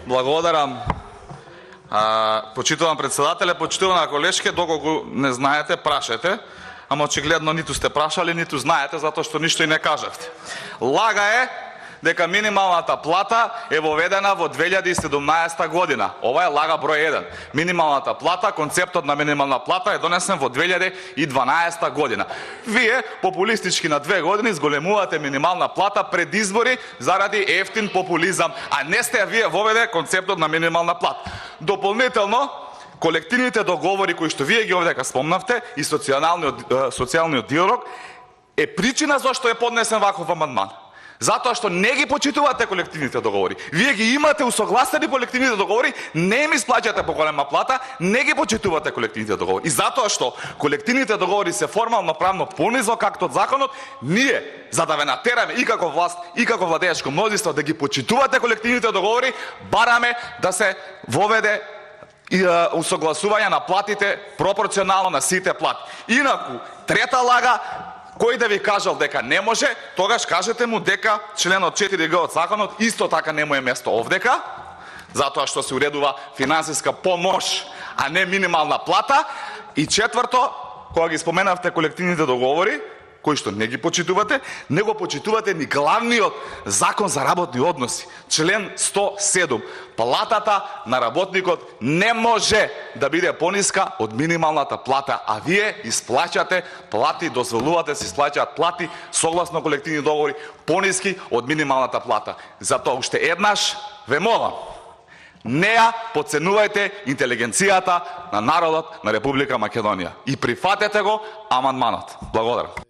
Благодарам. Почитувам председателя, почитувана колешке, доколку не знаете, прашете, ама очигледно ниту сте прашали, ниту знаете, затоа што ништо и не кажавте. Лага е дека минималната плата е воведена во 2017 година. Ова е лага број 1. Минималната плата, концептот на минимална плата е донесен во 2012 година. Вие популистички на 2 години зголемувате минимална плата пред избори заради ефтин популизам, а не сте вие воведе концептот на минимална плата. Дополнително, колективните договори кои што вие ги овдека спомнавте и социјалниот диалог е причина зашто е поднесен ваков амандман. Затоа што не ги почитувате колективните договори. Вие ги имате усогласени колективните договори, не им исплаќате поголема плата, не ги почитувате колективните договори. И затоа што колективните договори се формално правно понизок акт од законот, ние, за да ве натераме и како власт, и како владеачко мнозинство да ги почитувате колективните договори, бараме да се воведе усогласување на платите пропорционално на сите плати. Инаку, трета лага, кој да ви кажал дека не може, тогаш кажете му дека членот 4г од законот исто така не му е место овдека, затоа што се уредува финансиска помош, а не минимална плата. И четврто, кога ги споменавте колективните договори, кои што не ги почитувате, не го почитувате ни главниот закон за работни односи, член 107. Платата на работникот не може да биде пониска од минималната плата, а вие исплаќате плати, дозволувате се исплаќаат плати согласно колективни договори пониски од минималната плата. Затоа уште еднаш ве молам, не ја потценувајте интелигенцијата на народот на Република Македонија и прифатете го амандманот. Благодарам.